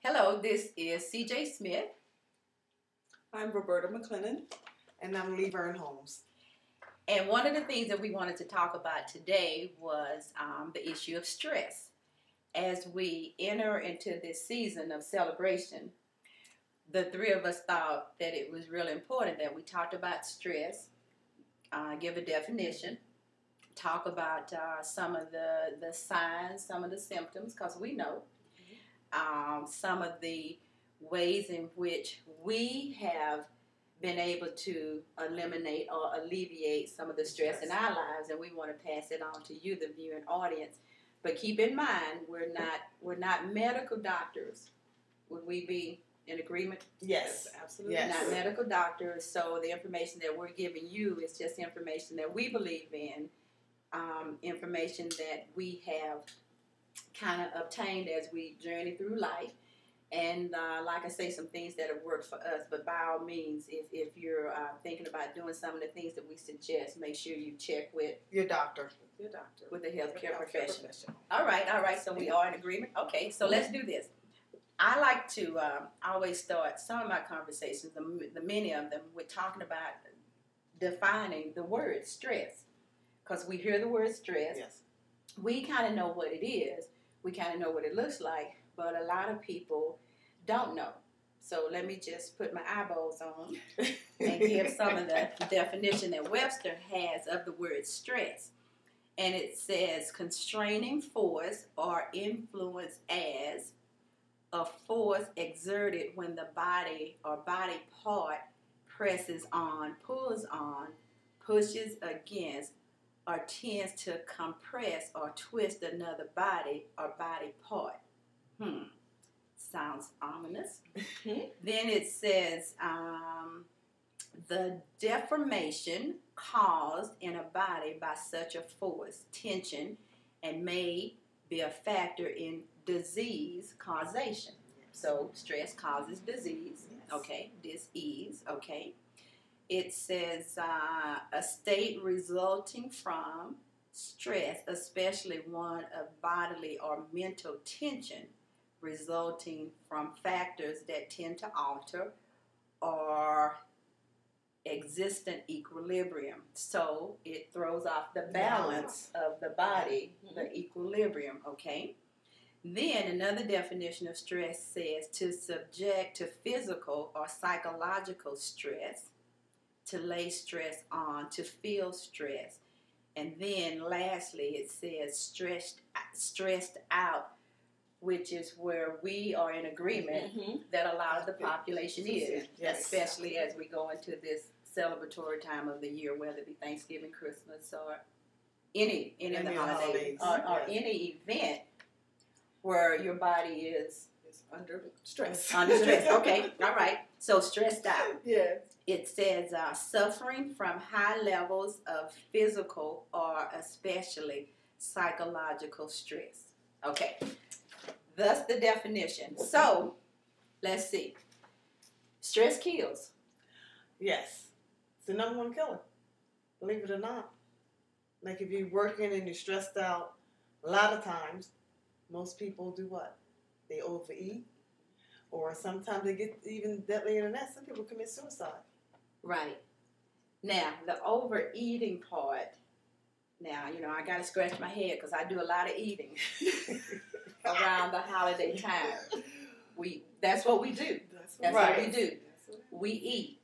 Hello, this is CJ Smith. I'm Roberta McLennan. And I'm Lee Vern Holmes. And one of the things that we wanted to talk about today was the issue of stress. As we enter into this season of celebration, the three of us thought that it was really important that we talked about stress, give a definition, talk about some of the signs, some of the symptoms, because we know some of the ways in which we have been able to eliminate or alleviate some of the stress in our lives, and we want to pass it on to you, the viewing audience. But keep in mind, we're not medical doctors. Would we be in agreement? Yes, absolutely. Yes. Not medical doctors, so the information that we're giving you is just information that we believe in, information that we have kind of obtained as we journey through life. And like I say, some things that have worked for us. But by all means, if you're thinking about doing some of the things that we suggest, make sure you check with your doctor. With a healthcare professional. All right. So we are in agreement. Okay, so let's do this. I like to always start some of my conversations, the many of them, with talking about defining the word stress. Because we hear the word stress. Yes. We kind of know what it is. We kind of know what it looks like. But a lot of people don't know. So let me just put my eyeballs on and give some of the definition that Webster has of the word stress. And it says constraining force or influence as a force exerted when the body or body part presses on, pulls on, pushes against, or tends to compress or twist another body or body part. Sounds ominous. Then it says the deformation caused in a body by such a force, tension, and may be a factor in disease causation. So stress causes disease. Yes. Okay, disease. Okay. It says a state resulting from stress, especially one of bodily or mental tension, resulting from factors that tend to alter or existent equilibrium. So it throws off the balance of the body, the equilibrium, okay? Then another definition of stress says to subject to physical or psychological stress, to lay stress on, to feel stress. And then lastly it says stressed out, which is where we are in agreement that a lot of the population is, especially as we go into this celebratory time of the year, whether it be Thanksgiving, Christmas, or any of the holidays, or any event where your body is Under stress. Okay, all right. So stressed out. Yes. It says suffering from high levels of physical or especially psychological stress. Okay. Thus the definition. So, let's see. Stress kills. Yes. It's the number one killer. Believe it or not. Like if you're working and you're stressed out, a lot of times, most people do what? They overeat. Or sometimes they get even deadlier than that. Some people commit suicide. Right. Now, the overeating part, now, I got to scratch my head because I do a lot of eating around the holiday time. That's what we do. That's what we do. We eat.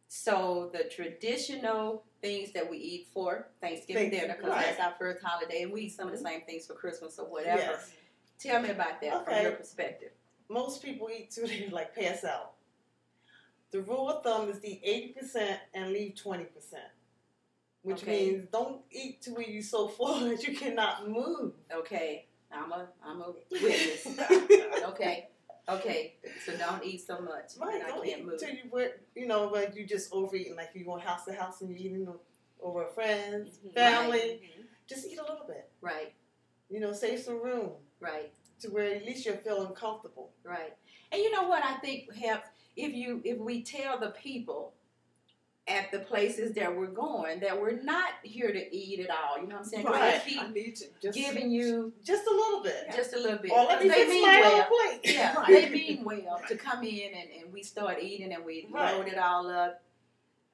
So the traditional things that we eat for Thanksgiving dinner, because that's our first holiday, and we eat some of the same things for Christmas or whatever. Yes. Tell me about that from your perspective. Most people eat too, they like pass out. The rule of thumb is eat 80% and leave 20%. Which means don't eat to where you're so full that you cannot move. Okay. I'm a witness. Okay. So don't eat so much. Right. Don't eat until when you just overeating, like you going house to house and you're eating over friends, family. Just eat a little bit. Right. Save some room. Right. To where at least you're feeling comfortable. Right. And you know what I think helps if we tell the people at the places that we're going that we're not here to eat it all. You know what I'm saying? 'Cause Right. they I keep need to just giving you Just a little bit. just a little bit. Or let me They fix mean my well. own plate. Yeah, Right. they mean well to come in and we start eating and we Right. load it all up.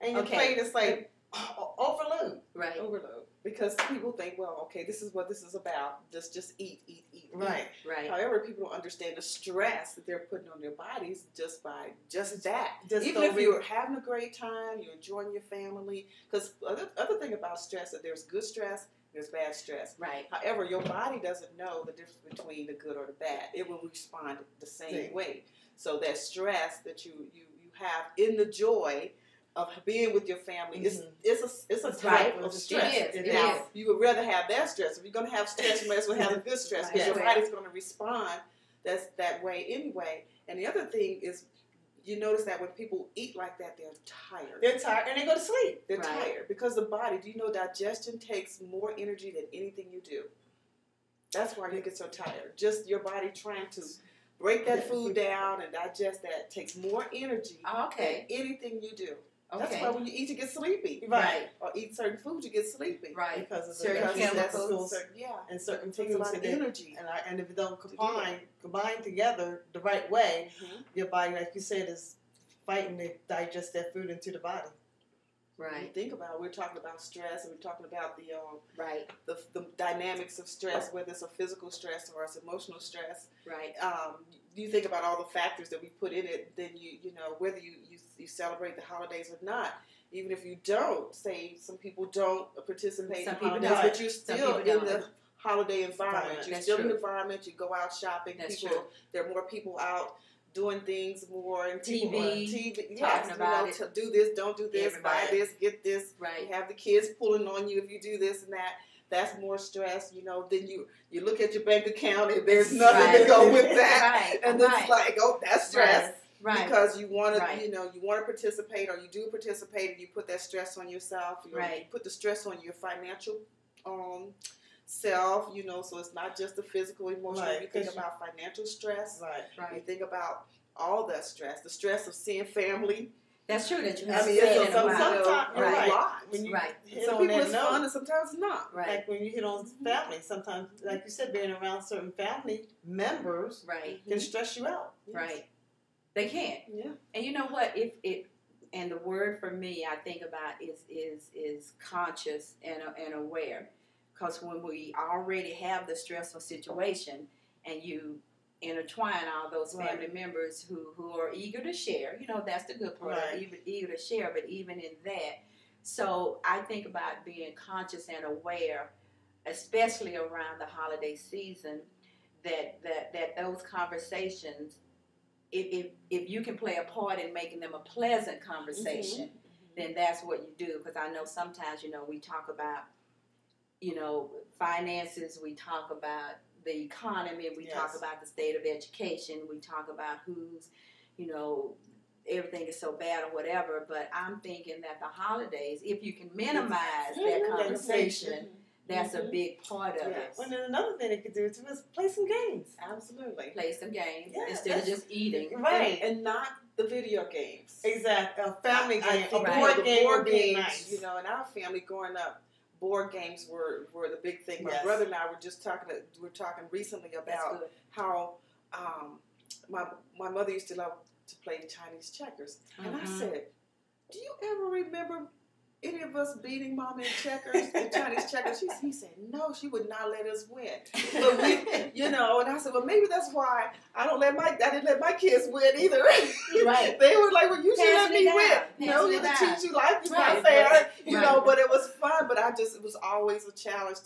And your Okay. plate is like overload. Right. overload because people think, well, okay, this is what this is about. Just eat. Right. Right. However, people don't understand the stress that they're putting on their bodies just by just that. Just Even if over- you're having a great time, you're enjoying your family. Because other thing about stress that there's good stress, there's bad stress. Right. However, your body doesn't know the difference between the good or the bad. It will respond the same Same. way. So that stress that you have in the joy of being with your family, it's a It's type right. of It stress. is. It Now, is. you would rather have that stress. If you're going to have stress, you might as well have a good stress because your Right. body's going to respond that way anyway. And the other thing is, you notice that when people eat like that, they're tired. They're tired and they go to sleep. They're Right. tired because the body, do you know digestion takes more energy than anything you do? That's why you get so tired. Just your body trying to break that food down and digest that takes more energy Okay. than anything you do. That's Okay. why when you eat, you get sleepy. Right. Or eat certain foods, you get sleepy. Right. Because of Certain the chemicals. Yeah. and certain It takes a lot foods of that energy. and if it don't do combine together the right way, Mhm. your body, like you said, is fighting to digest that food into the body. When you Right. think about it, we're talking about stress and we're talking about Right. the dynamics of stress, whether it's a physical stress or it's emotional stress. Right. You think about all the factors that we put in it, then you know whether you celebrate the holidays or not. Even if you don't, say some people don't participate Some in people holidays, don't. but you're Some still people in the don't. holiday environment. You're That's still in true. the environment. You go out shopping. That's people, true. there are more people out doing things more and TV, TV, talking about it. to do this, don't do this, buy Everybody. this, get this. Right. You have the kids pulling on you if you do this and that. That's more stress, Then you look at your bank account and there's nothing Right. to go with that, Right. and Right. it's like, oh, that's stress Right. because you want to, Right. you want to participate or you do participate and you put that stress on yourself. You Right. put the stress on your financial self. So it's not just the physical, emotional. Right, You think 'cause about financial stress. Right. You Right. think about all that stress, the stress of seeing family. That's true that you I have mean, said it's in a some- while. sometimes- a Right. lot. When you Right. hit Some on people that it's note, fun and sometimes it's not. Right. like when you hit on family, sometimes, like you said, being around certain family members Right. can stress you out. Yes. Right. They can. Yeah. And you know what? If it and the word for me, I think about is conscious and aware, because when we already have the stressful situation, and you intertwine all those family members who are eager to share, that's the good part. Right. Eager to share, but even in that, so I think about being conscious and aware, especially around the holiday season, that those conversations, if you can play a part in making them a pleasant conversation, then that's what you do. Because I know sometimes, we talk about, finances, we talk about the economy, we talk Yes. about the state of education, we talk about who's, everything is so bad or whatever. But I'm thinking that the holidays, if you can minimize that conversation, that's a big part of Yes. And then another thing they could do too is play some games. Absolutely. Play some games Yeah, instead of just eating. Right. And not the video games. Exactly. A family I game, a think Right. board the game board would be games, nice. in our family growing up, board games were the big thing. My Yes. brother and I were just talking recently That's about good. how my mother used to love to play Chinese checkers. And I Mhm. said, do you ever remember any of us beating Mama in checkers, in Chinese checkers? He said, no, she would not let us win. But we, and I said, well, maybe that's why I didn't let my kids win either. Right. They were like, well, you should let Passing me it win. down. You Passing it the down. teach you life is Right. not fair, Right. but it was fun. But it was always a challenge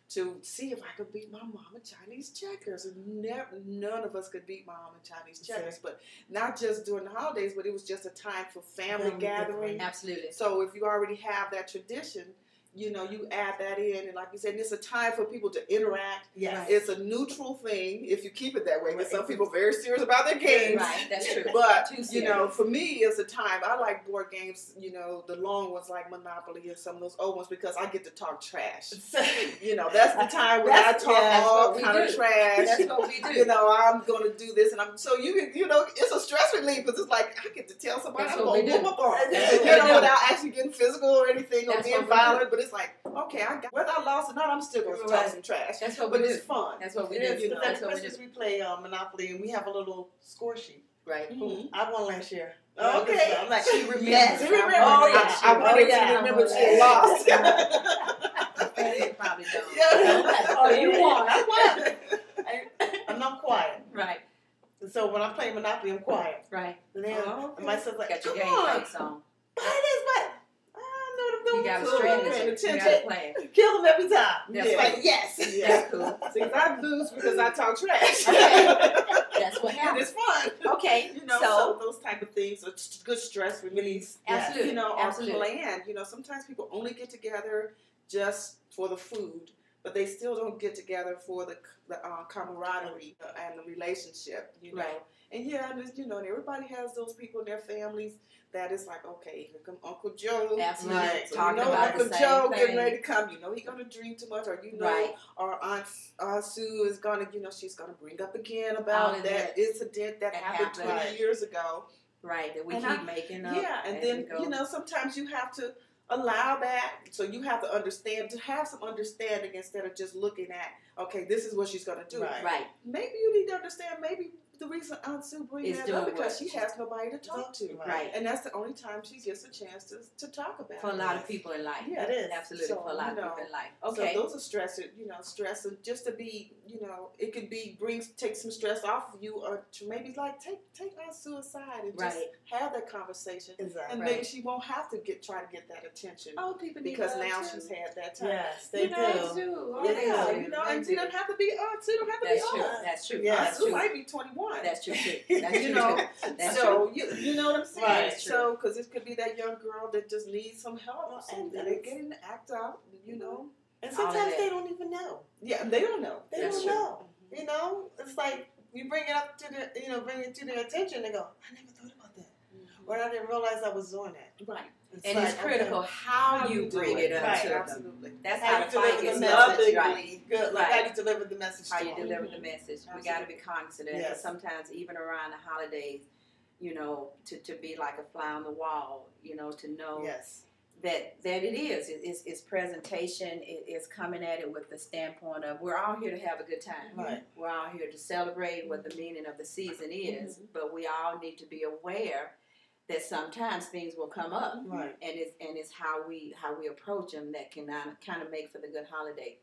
to see if I could beat my mom in Chinese checkers. And none of us could beat my mom in Chinese checkers. But not just during the holidays, but it was just a time for family gathering. Absolutely. So if you already have that tradition, you add that in, and like you said, it's a time for people to interact. Yes. It's a neutral thing if you keep it that way. Because some people are very serious about their games. Right, that's true. But Too serious. for me, it's a time. I like board games. The long ones like Monopoly and some of those old ones because I get to talk trash. That's the time when I talk all kind of trash. That's what we do. I'm going to do this, and it's a stress relief because it's like I get to tell somebody That's I'm what going we to do. whoop up on them. That's what we do. Without actually getting physical or anything or That's being what we violent. But it's like, okay, whether I lost or not, I'm still going to talk some trash. That's what we But do. it's fun. That's what we It do. is, because That's at what we Christmas do. we play Monopoly, and we have a little score sheet. Right. Mhm. I won last year. Oh, okay. I'm like, She remembers. yes, I remember. remember Oh, that. yeah. I wanted to remember she had lost. They probably don't. Yeah. Oh, you won. I won. I'm not quiet. Right. So when I'm playing Monopoly, I'm quiet. Right. And then and my son's like, Got your come game on. face on. But it is, but I know what I'm doing. You got a Cool. strategy. Paying You attention. got a plan. Kill them every time. That's It's right. like, yes. Yeah. That's cool. See, I lose because I talk trash. That's what And happens. it's fun. Okay. So So, those type of things are just good stress release. absolutely. Are Absolutely. planned. Sometimes people only get together just for the food, but they still don't get together for the camaraderie and the relationship. Right. And and everybody has those people in their families that is like, okay, here come Uncle Joe. Absolutely. Right. So Talking about Uncle the same Joe thing. getting ready to come. He's gonna drink too much, or Right. or Aunt Sue is gonna, she's gonna bring up again All about of that incident that happened 20 Right. years ago. Right. That we And keep making up. Yeah, and as then we go. sometimes you have to allow that. So you have to understand, to have some understanding instead of just looking at, okay, this is what she's gonna do. Right. Right. Maybe you need to understand. Maybe the reason Aunt Sue brings Is that doing up because what she has nobody to talk to, Right. and that's the only time she gets a chance to talk about For a it. lot of people in life. Yeah, it is. Absolutely. So, For a lot of people in life. So Okay. those are stress, stress, and just to be, it could be take some stress off of you, or to maybe like take Aunt Sue aside and just Right. have that conversation, Exactly. and Right. maybe she won't have to try to get that attention Oh, people need because love now too. she's had that time. Yes, they You know, do. Too. Oh, Yeah, they do. and They she do. don't have to be Aunt Sue. Don't have to That's be true. Aunt. That's true. Yeah. Aunt That's Sue true. might be 21. That's true too. That's You true know, too. That's so true. you know what I'm saying. Right. That's true. So because it could be that young girl that just needs some help, Well, and and they're it's- getting to act out. And All of sometimes that. they don't even know. Yeah, they don't know. They That's don't true. know. It's like you bring it up to bring it to their attention. They go, I never thought about that, or I didn't realize I was doing that. Right. And like, it's critical how you do bring it up Right. to them. Absolutely. That's How how you the fight deliver gets the started. message, Right. Good. Like Right. how you deliver the message. How to you them. deliver the message. We got to be cognizant of that. 'Cause Yes. sometimes even around the holidays, to be like a fly on the wall, to know Yes. that it is. It's presentation. It's coming at it with the standpoint of we're all here to have a good time. Right. We're all here to celebrate what the meaning of the season is, but we all need to be aware that sometimes things will come up, Right. and it's how we approach them that can kind of make for the good holiday.